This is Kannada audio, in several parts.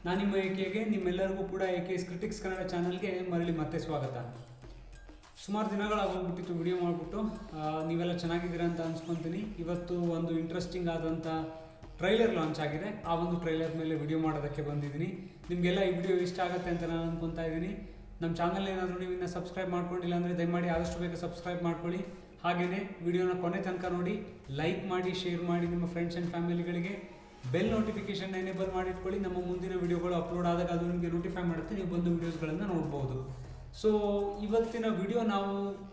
ನಾನು ನಿಮ್ಮ ಏಕೆಗೆ ನಿಮ್ಮೆಲ್ಲರಿಗೂ ಕೂಡ AKS ಕ್ರಿಟಿಕ್ಸ್ ಕನ್ನಡ ಚಾನಲ್ಗೆ ಮರಳಿ ಮತ್ತೆ ಸ್ವಾಗತ. ಸುಮಾರು ದಿನಗಳಾಗೋಗ್ಬಿಟ್ಟಿತ್ತು ವಿಡಿಯೋ ಮಾಡಿಬಿಟ್ಟು, ನೀವೆಲ್ಲ ಚೆನ್ನಾಗಿದ್ದೀರಾ ಅಂತ ಅನ್ಸ್ಕೊತೀನಿ. ಇವತ್ತು ಒಂದು ಇಂಟ್ರೆಸ್ಟಿಂಗ್ ಆದಂಥ ಟ್ರೈಲರ್ ಲಾಂಚ್ ಆಗಿದೆ. ಆ ಒಂದು ಟ್ರೈಲರ್ ಮೇಲೆ ವಿಡಿಯೋ ಮಾಡೋದಕ್ಕೆ ಬಂದಿದ್ದೀನಿ. ನಿಮಗೆಲ್ಲ ಈ ವಿಡಿಯೋ ಇಷ್ಟ ಆಗುತ್ತೆ ಅಂತ ನಾನು ಅಂದ್ಕೊತಾ ಇದ್ದೀನಿ. ನಮ್ಮ ಚಾನಲ್ ಏನಾದರೂ ನೀವು ಇನ್ನೂ ಸಬ್ಸ್ಕ್ರೈಬ್ ಮಾಡ್ಕೊಂಡಿಲ್ಲ ಅಂದರೆ ದಯಮಾಡಿ ಆದಷ್ಟು ಬೇಗ ಸಬ್ಸ್ಕ್ರೈಬ್ ಮಾಡ್ಕೊಳ್ಳಿ. ಹಾಗೆಯೇ ವಿಡಿಯೋನ ಕೊನೆ ತನಕ ನೋಡಿ, ಲೈಕ್ ಮಾಡಿ, ಶೇರ್ ಮಾಡಿ, ನಿಮ್ಮ ಫ್ರೆಂಡ್ಸ್ ಆ್ಯಂಡ್ ಫ್ಯಾಮಿಲಿಗಳಿಗೆ ಬೆಲ್ ನೋಟಿಫಿಕೇಷನ್ ಎನೇಬಲ್ ಮಾಡಿಟ್ಕೊಳ್ಳಿ. ನಮ್ಮ ಮುಂದಿನ ವಿಡಿಯೋಗಳು ಅಪ್ಲೋಡ್ ಆದಾಗ ಅದು ನಿಮಗೆ ನೋಟಿಫೈ ಮಾಡುತ್ತೆ, ನೀವು ಬಂದು ವೀಡಿಯೋಸ್ಗಳನ್ನು ನೋಡ್ಬೋದು. ಸೊ ಇವತ್ತಿನ ವಿಡಿಯೋ ನಾವು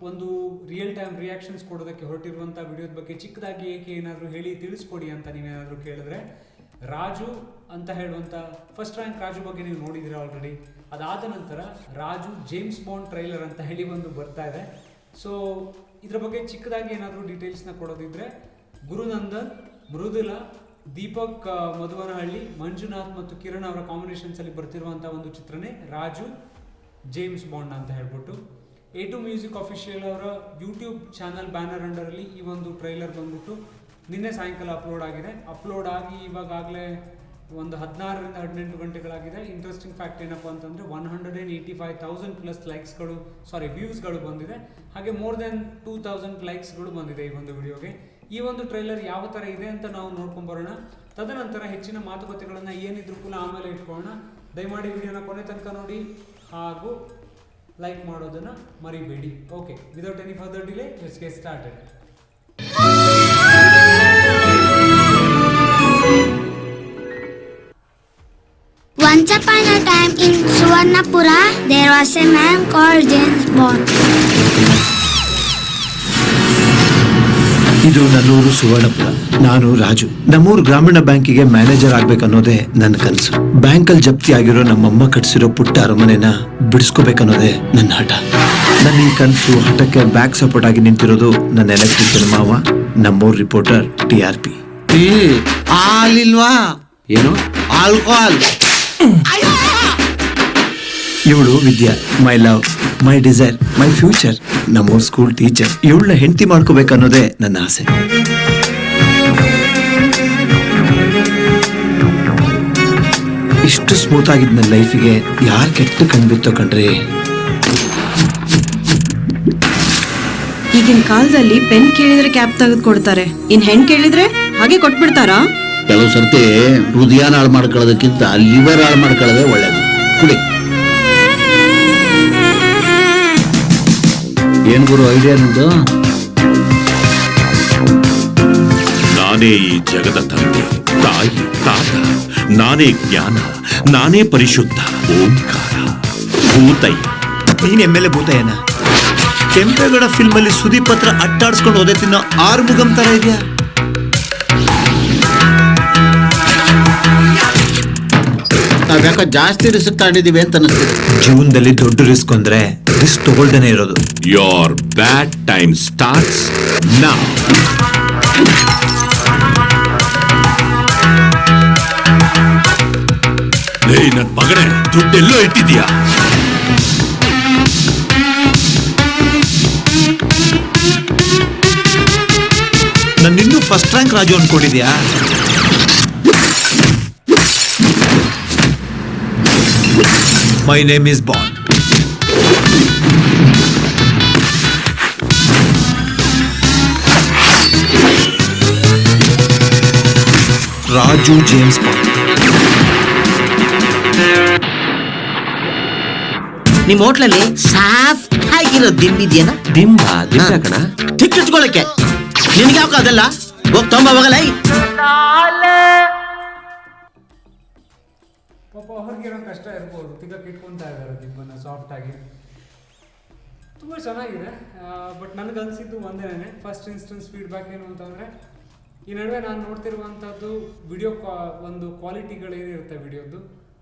ಒಂದು ರಿಯಲ್ ಟೈಮ್ ರಿಯಾಕ್ಷನ್ಸ್ ಕೊಡೋದಕ್ಕೆ ಹೊರಟಿರುವಂಥ ವಿಡಿಯೋದ ಬಗ್ಗೆ ಚಿಕ್ಕದಾಗಿ ಏಕೆ ಏನಾದರೂ ಹೇಳಿ ತಿಳಿಸ್ಕೊಡಿ ಅಂತ ನೀವೇನಾದರೂ ಕೇಳಿದ್ರೆ, ರಾಜು ಅಂತ ಹೇಳುವಂಥ ಫಸ್ಟ್ ರ್ಯಾಂಕ್ ರಾಜು ಬಗ್ಗೆ ನೀವು ನೋಡಿದ್ದೀರಾ ಆಲ್ರೆಡಿ. ಅದಾದ ನಂತರ ರಾಜು ಜೇಮ್ಸ್ ಬಾಂಡ್ ಟ್ರೈಲರ್ ಅಂತ ಹೇಳಿ ಒಂದು ಬರ್ತಾ ಇದೆ. ಸೊ ಇದ್ರ ಬಗ್ಗೆ ಚಿಕ್ಕದಾಗಿ ಏನಾದರೂ ಡೀಟೇಲ್ಸ್ನ ಕೊಡೋದಿದ್ರೆ, ಗುರುನಂದನ್, ಮೃದುಲಾ, ದೀಪಕ್ ಮಧುವನಹಳ್ಳಿ, ಮಂಜುನಾಥ್ ಮತ್ತು ಕಿರಣ್ ಅವರ ಕಾಂಬಿನೇಷನ್ಸಲ್ಲಿ ಬರ್ತಿರುವಂಥ ಒಂದು ಚಿತ್ರನೇ ರಾಜು ಜೇಮ್ಸ್ ಬಾಂಡ್ ಅಂತ ಹೇಳ್ಬಿಟ್ಟು. A2 ಮ್ಯೂಸಿಕ್ ಅಫಿಷಿಯಲ್ ಅವರ ಯೂಟ್ಯೂಬ್ ಚಾನಲ್ ಬ್ಯಾನರ್ ಅಂಡರಲ್ಲಿ ಈ ಒಂದು ಟ್ರೈಲರ್ ಬಂದ್ಬಿಟ್ಟು ನಿನ್ನೆ ಸಾಯಂಕಾಲ ಅಪ್ಲೋಡ್ ಆಗಿ ಇವಾಗಲೇ ಒಂದು 16ರಿಂದ 18 ಗಂಟೆಗಳಾಗಿದೆ. ಇಂಟ್ರೆಸ್ಟಿಂಗ್ ಫ್ಯಾಕ್ಟ್ ಏನಪ್ಪ ಅಂತಂದರೆ 185,000+ ವ್ಯೂಸ್ಗಳು ಬಂದಿದೆ. ಹಾಗೆ ಮೋರ್ ದೆನ್ 2,000 ಲೈಕ್ಸ್ಗಳು ಬಂದಿದೆ ಈ ಒಂದು ವಿಡಿಯೋಗೆ. ಈ ಒಂದು ಟ್ರೈಲರ್ ಯಾವ ಥರ ಇದೆ ಅಂತ ನಾವು ನೋಡ್ಕೊಂಬರೋಣ. ತದನಂತರ ಹೆಚ್ಚಿನ ಮಾತುಕತೆಗಳನ್ನು ಏನಿದ್ರು ಕೂಡ ಆಮೇಲೆ ಇಟ್ಕೊಳ್ಳೋಣ. ದಯಮಾಡಿ ವಿಡಿಯೋನ ಕೊನೆ ತನಕ ನೋಡಿ ಹಾಗೂ ಲೈಕ್ ಮಾಡೋದನ್ನು ಮರಿಬೇಡಿ. Okay, without any further delay let's get started. Once upon a time in Suvarnapura, there was a man called James Bond. ಇದು ನನ್ನೂರು ಸುವರ್ಣಪುರ. ನಾನು ರಾಜು. ನಮ್ಮೂರು ಗ್ರಾಮೀಣ ಬ್ಯಾಂಕಿಗೆ ಮ್ಯಾನೇಜರ್ ಆಗ್ಬೇಕನ್ನೋದೇ ನನ್ನ ಕನಸು. ಬ್ಯಾಂಕಲ್ಲಿ ಜಪ್ತಿ ಆಗಿರೋ ನಮ್ಮಮ್ಮ ಕಟ್ಸಿರೋ ಪುಟ್ಟ ಅರಮನೆನ ಬಿಡಿಸ್ಕೋಬೇಕನ್ನೋದೇ ನನ್ನ ಹಠ. ನನ್ನ ಈ ಕನಸು ಹಠಕ್ಕೆ ಬ್ಯಾಕ್ ಸಪೋರ್ಟ್ ಆಗಿ ನಿಂತಿರೋದು ನನ್ನ ಎಲೆಕ್ಟ್ರಿಷಿಯನ್ ಮಾವ, ನಮ್ಮೂರು ರಿಪೋರ್ಟರ್ TRP. ಹಾಲಿಲ್ವಾ? ಏನು? ಆಲ್ಕೋಹಾಲ್. ಇವಳು Vidya, my love, my desire, my future, ನಮ್ಮೂರ್ ಸ್ಕೂಲ್ ಟೀಚರ್. ಇವಳನ್ನ ಹೆಂಡತಿ ಮಾಡ್ಕೋಬೇಕನ್ನೋದೇ ನನ್ನ ಆಸೆ. ಇಷ್ಟು ಸ್ಮೂತ್ ಆಗಿದ್ ನನ್ನ ಲೈಫಿಗೆ ಯಾರು ಕೆಟ್ಟ ಕಣ್ಬಿತ್ತೋ ಕಣ್ರಿ. ಈಗಿನ ಕಾಲದಲ್ಲಿ ಪೆನ್ ಕೇಳಿದ್ರೆ ಕ್ಯಾಪ್ ತೆಗೆದು ಕೊಡ್ತಾರೆ, ಇನ್ ಹೆಣ್ ಕೇಳಿದ್ರೆ ಹಾಗೆ ಕೊಟ್ಬಿಡ್ತಾರಾ? ಕೆಲವು ಸರ್ತಿ ಹೃದಯನ ಹಾಳು ಮಾಡ್ಕೊಳ್ಳೋದಕ್ಕಿಂತ ಲಿವರ್ ಹಾಳು ಮಾಡ್ಕೊಳ್ಳೋದೇ ಒಳ್ಳೇದು. ಕುಡಿ. ಏನ್ ಗುರು ಐಡಿಯಾ ನಿಂದು? ನಾನೇ ಈ ಜಗದ ತಂದೆ, ತಾಯಿ, ತಾತ, ನಾನೇ ಜ್ಞಾನ, ನಾನೇ ಪರಿಶುದ್ಧ ಓಂಕಾರ, ಭೂತಯ್ಯ. ನೀನ್ MLA ಭೂತಯ್ಯನ? ಕೆಂಪೇಗೌಡ ಫಿಲ್ಮ್ ಅಲ್ಲಿ ಸುದೀಪ್ ಹತ್ರ ಅಡ್ಡಾಡ್ಸ್ಕೊಂಡು ಹೋದೆ ತಿನ್ನೋ ಆರ್ಮುಗಂ ತರ ಇದೆಯಾ? ನಾವ್ಯಾಕ ಜಾಸ್ತಿ ರಿಸ್ಕ್ ತಗೊಂಡಿದೀವಿ ಅಂತ ಅನಿಸ್ತಿದೆ. ಜೀವನದಲ್ಲಿ ದೊಡ್ಡ ರಿಸ್ಕ್ ಅಂದ್ರೆ ರಿಸ್ಕ್ ತಗೊಳ್ದೇನೆ ಇರೋದು. Your bad time starts now. ನನ್ ಮಗನೇ, ದುಡ್ಡೆಲ್ಲೋ ಇಟ್ಟಿದ್ಯಾ? ನನ್ನಿನ್ನೂ ಫಸ್ಟ್ ರ್ಯಾಂಕ್ ರಾಜು ಅನ್ಕೊಂಡಿದ್ಯಾ? My name is Bond. Raju James Bond. ನಿಮ್ ಹೋಟ್ಲಲ್ಲಿ ಸಾಫ್ಟ್ ಆಗಿರೋ ದಿಂಬಿದ್ಯೇನ? ದಿಂಬ ಕಣ. ತಿಕ್ಕಿಟ್ಕೊಳಕ್ಕೆ ನಿನ್ಗೆ ಯಾಕೆ ಅದೆಲ್ಲ? ಹೋಗ್ ತೊಂಬ ಹೋಗಲ್ಲ. ಪಾಪ ಅವ್ರಿಗೇನೋ ಕಷ್ಟ ಇರ್ಬೋದು, ತಿಕ್ಕಕ್ಕೆ ಇಟ್ಕೊತಾ ಇದ್ದಾರೆ ದಿಬ್ಬನ್ನು ಸಾಫ್ಟಾಗಿ. ತುಂಬ ಚೆನ್ನಾಗಿದೆ. ಬಟ್ ನನಗನ್ಸಿದ್ದು ಒಂದೇನೇ, ಫಸ್ಟ್ ಇನ್ಸ್ಟೆನ್ಸ್ ಫೀಡ್ಬ್ಯಾಕ್ ಏನು ಅಂತಂದರೆ, ಈ ನಡುವೆ ನಾನು ನೋಡ್ತಿರುವಂಥದ್ದು ವಿಡಿಯೋ ಒಂದು ಕ್ವಾಲಿಟಿಗಳೇನಿರುತ್ತೆ ವಿಡಿಯೋದು,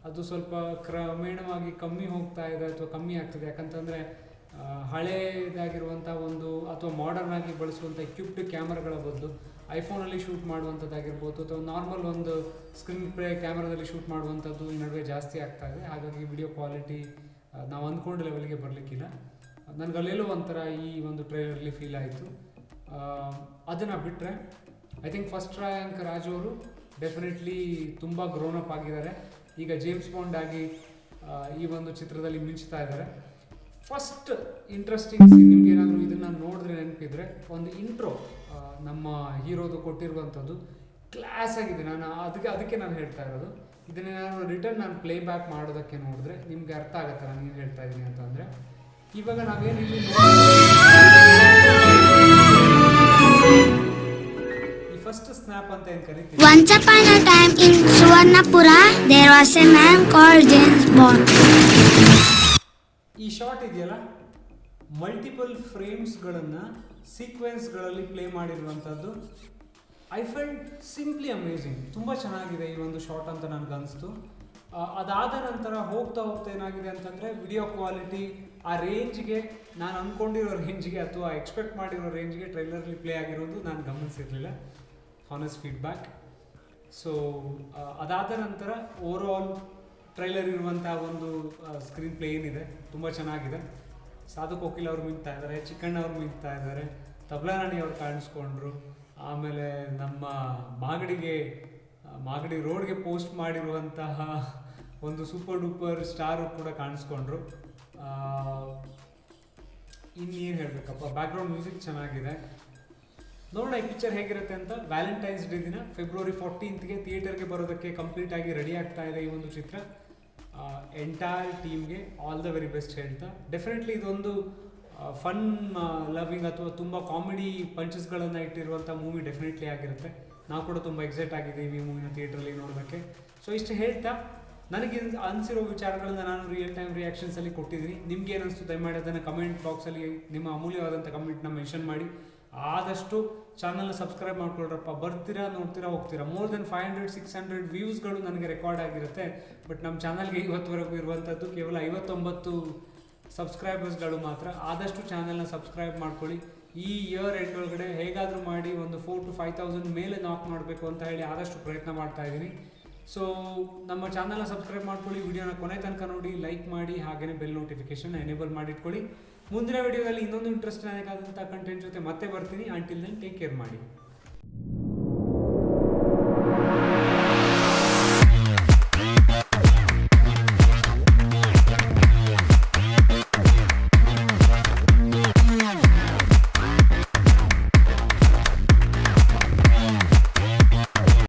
ಅದು ಸ್ವಲ್ಪ ಕ್ರಮೇಣವಾಗಿ ಕಮ್ಮಿ ಹೋಗ್ತಾ ಇದೆ ಅಥವಾ ಕಮ್ಮಿ ಆಗ್ತದೆ. ಯಾಕಂತಂದರೆ ಹಳೇದಾಗಿರುವಂಥ ಒಂದು ಅಥವಾ ಮಾಡರ್ನ್ ಆಗಿ ಬಳಸುವಂಥ ಎಕ್ವಿಪ್ಡ್ ಕ್ಯಾಮ್ರಾಗಳ ಬದಲು ಐಫೋನಲ್ಲಿ ಶೂಟ್ ಮಾಡುವಂಥದ್ದಾಗಿರ್ಬೋದು ಅಥವಾ ನಾರ್ಮಲ್ ಒಂದು ಸ್ಕ್ರೀನ್ ಪ್ಲೇ ಕ್ಯಾಮ್ರಾದಲ್ಲಿ ಶೂಟ್ ಮಾಡುವಂಥದ್ದು ಈ ನಡುವೆ ಜಾಸ್ತಿ ಆಗ್ತಾ ಇದೆ. ಹಾಗಾಗಿ ವಿಡಿಯೋ ಕ್ವಾಲಿಟಿ ನಾವು ಅಂದ್ಕೊಂಡ ಲೆವೆಲ್ಗೆ ಬರಲಿಕ್ಕಿಲ್ಲ. ನನಗೆ ಅಲ್ಲೆಲ್ಲೋ ಒಂಥರ ಈ ಒಂದು ಟ್ರೈಲರ್ಲಿ ಫೀಲ್ ಆಯಿತು. ಅದನ್ನು ಬಿಟ್ಟರೆ I think first rank Raju ಅವರು ಡೆಫಿನೆಟ್ಲಿ ತುಂಬ ಗ್ರೋನ್ ಅಪ್ ಆಗಿದ್ದಾರೆ. ಈಗ ಜೇಮ್ಸ್ ಬಾಂಡ್ ಆಗಿ ಈ ಒಂದು ಚಿತ್ರದಲ್ಲಿ ಮಿಂಚ್ತಾ ಇದ್ದಾರೆ. ಫಸ್ಟ್ ಇಂಟ್ರೆಸ್ಟಿಂಗ್ ಸೀನ್, ನಿಮ್ಗೆ ಏನಾದರೂ ಇದನ್ನು ನೋಡಿದ್ರೆ ನೆನಪಿದ್ರೆ, ಒಂದು ಇಂಟ್ರೋ ನಮ್ಮ ಹೀರೋದು ಕೊಟ್ಟಿರುವಂಥದ್ದು ಕ್ಲಾಸ್ ಆಗಿದೆ. ಅದಕ್ಕೆ ನಾನು ಹೇಳ್ತಾ ಇರೋದು. ಇದನ್ನೇ ನಾನು ರಿಟರ್ನ್ ನಾನು ಪ್ಲೇ ಬ್ಯಾಕ್ ಮಾಡೋದಕ್ಕೆ ನೋಡಿದ್ರೆ ನಿಮ್ಗೆ ಅರ್ಥ ಆಗುತ್ತೆ ನಾನು ಏನು ಹೇಳ್ತಾ ಇದ್ದೀನಿ ಅಂತಂದರೆ. ಇವಾಗ ನಾವೇನು ಇಲ್ಲಿ ಈ ಫಸ್ಟ್ ಸ್ನ್ಯಾಪ್ ಅಂತ ಏನು ಕರಿತೀವಿ. Once upon a time in Suvarnapura, there was a man called James Bond. ಈ ಶಾರ್ಟ್ ಇದೆಯಲ್ಲ, ಮಲ್ಟಿಪಲ್ ಫ್ರೇಮ್ಸ್ಗಳನ್ನು ಸೀಕ್ವೆನ್ಸ್ಗಳಲ್ಲಿ ಪ್ಲೇ ಮಾಡಿರುವಂಥದ್ದು. I felt simply amazing. ತುಂಬ ಚೆನ್ನಾಗಿದೆ ಈ ಒಂದು ಶಾರ್ಟ್ ಅಂತ ನನಗನ್ನಿಸ್ತು. ಅದಾದ ನಂತರ ಹೋಗ್ತಾ ಏನಾಗಿದೆ ಅಂತಂದರೆ, ವಿಡಿಯೋ ಕ್ವಾಲಿಟಿ ಆ ರೇಂಜ್ಗೆ, ನಾನು ಅಂದ್ಕೊಂಡಿರೋ ರೇಂಜ್ಗೆ ಅಥವಾ ಎಕ್ಸ್ಪೆಕ್ಟ್ ಮಾಡಿರೋ ರೇಂಜ್ಗೆ ಟ್ರೈಲರ್ಲಿ ಪ್ಲೇ ಆಗಿರೋದು ನಾನು ಗಮನಿಸಿರಲಿಲ್ಲ. Honest feedback. ಸೊ ಅದಾದ ನಂತರ ಓವರ್ ಆಲ್ ಟ್ರೈಲರ್ ಇರುವಂಥ ಒಂದು ಸ್ಕ್ರೀನ್ ಪ್ಲೇ ಏನಿದೆ ತುಂಬ ಚೆನ್ನಾಗಿದೆ. ಸಾಧು ಕೋಕಿಲ್ ಅವ್ರು ಮಿಂಗ್ತಾ ಇದ್ದಾರೆ, ಚಿಕ್ಕಣ್ಣ ಅವ್ರು ಮಿಂಗ್ತಾ ಇದ್ದಾರೆ, ತಬ್ಲಾ ರಾಣಿ ಅವ್ರು ಕಾಣಿಸ್ಕೊಂಡ್ರು. ಆಮೇಲೆ ನಮ್ಮ ಮಾಗಡಿ ರೋಡ್ಗೆ ಪೋಸ್ಟ್ ಮಾಡಿರುವಂತಹ ಒಂದು ಸೂಪರ್ ಡೂಪರ್ ಸ್ಟಾರು ಕೂಡ ಕಾಣಿಸ್ಕೊಂಡ್ರು. ಇನ್ನೇನು ಹೇಳಬೇಕಪ್ಪ, ಬ್ಯಾಕ್ಗ್ರೌಂಡ್ ಮ್ಯೂಸಿಕ್ ಚೆನ್ನಾಗಿದೆ. ನೋಡೋಣ ಈ ಪಿಕ್ಚರ್ ಹೇಗಿರುತ್ತೆ ಅಂತ. ವ್ಯಾಲೆಂಟೈನ್ಸ್ ಡೇ ದಿನ February 14th ಥಿಯೇಟರ್ಗೆ ಬರೋದಕ್ಕೆ ಕಂಪ್ಲೀಟ್ ಆಗಿ ರೆಡಿ ಆಗ್ತಾ ಇದೆ ಈ ಒಂದು ಚಿತ್ರ. ಎಂಟೈರ್ ಟೀಮ್ಗೆ ಆಲ್ ದ ವೆರಿ ಬೆಸ್ಟ್ ಹೇಳ್ತಾ, ಡೆಫಿನೆಟ್ಲಿ ಇದೊಂದು ಫನ್ ಲವಿಂಗ್ ಅಥವಾ ತುಂಬ ಕಾಮಿಡಿ ಪಂಚಸ್ಗಳನ್ನು ಇಟ್ಟಿರುವಂಥ ಮೂವಿ ಡೆಫಿನೆಟ್ಲಿ ಆಗಿರುತ್ತೆ. ನಾವು ಕೂಡ ತುಂಬ ಎಕ್ಸೈಟ್ ಆಗಿದ್ದೀವಿ ಈ ಮೂವಿನ ಥಿಯೇಟ್ರಲ್ಲಿ ನೋಡೋದಕ್ಕೆ. ಸೊ ಇಷ್ಟು ಹೇಳ್ತಾ, ನನಗೆ ಅನಿಸಿರೋ ವಿಚಾರಗಳನ್ನ ನಾನು ರಿಯಲ್ ಟೈಮ್ ರಿಯಾಕ್ಷನ್ಸಲ್ಲಿ ಕೊಟ್ಟಿದ್ದೀನಿ. ನಿಮ್ಗೆ ಏನಿಸ್ತು ದಯಮಾಡಿ ಅದನ್ನು ಕಮೆಂಟ್ ಬಾಕ್ಸಲ್ಲಿ ನಿಮ್ಮ ಅಮೂಲ್ಯವಾದಂಥ ಕಮೆಂಟ್ನ ಮೆನ್ಷನ್ ಮಾಡಿ. ಆದಷ್ಟು ಚಾನಲ್ನ ಸಬ್ಸ್ಕ್ರೈಬ್ ಮಾಡ್ಕೊಳ್ರಪ್ಪ. ಬರ್ತೀರಾ, ನೋಡ್ತೀರಾ, ಹೋಗ್ತೀರಾ. ಮೋರ್ ದೆನ್ 500-600 ವ್ಯೂಸ್ಗಳು ನನಗೆ ರೆಕಾರ್ಡ್ ಆಗಿರುತ್ತೆ. ಬಟ್ ನಮ್ಮ ಚಾನಲ್ಗೆ ಇವತ್ತುವರೆಗೂ ಇರುವಂಥದ್ದು ಕೇವಲ 59 ಸಬ್ಸ್ಕ್ರೈಬರ್ಸ್ಗಳು ಮಾತ್ರ. ಆದಷ್ಟು ಚಾನಲ್ನ ಸಬ್ಸ್ಕ್ರೈಬ್ ಮಾಡ್ಕೊಳ್ಳಿ. ಈ ಇಯರ್ ಎಂಡ್ ಒಳಗಡೆ ಹೇಗಾದರೂ ಮಾಡಿ ಒಂದು 4,000 to 5,000 ಮೇಲೆ ನಾಕ್ ಮಾಡಬೇಕು ಅಂತ ಹೇಳಿ ಆದಷ್ಟು ಪ್ರಯತ್ನ ಮಾಡ್ತಾ ಇದ್ದೀನಿ. ಸೊ ನಮ್ಮ ಚಾನಲ್ನ ಸಬ್ಸ್ಕ್ರೈಬ್ ಮಾಡ್ಕೊಳ್ಳಿ, ವಿಡಿಯೋನ ಕೊನೆ ತನಕ ನೋಡಿ, ಲೈಕ್ ಮಾಡಿ, ಹಾಗೆಯೇ ಬೆಲ್ ನೋಟಿಫಿಕೇಶನ್ ಎನೇಬಲ್ ಮಾಡಿಟ್ಕೊಳ್ಳಿ. ಮುಂದಿನ ವಿಡಿಯೋದಲ್ಲಿ ಇನ್ನೊಂದು ಇಂಟ್ರೆಸ್ಟಿಂಗ್ ಆದಂಥ ಕಂಟೆಂಟ್ ಜೊತೆ ಮತ್ತೆ ಬರ್ತೀನಿ. ಅಂಟಿಲ್ ದೆನ್ ಟೇಕ್ ಕೇರ್ ಮಾಡಿ.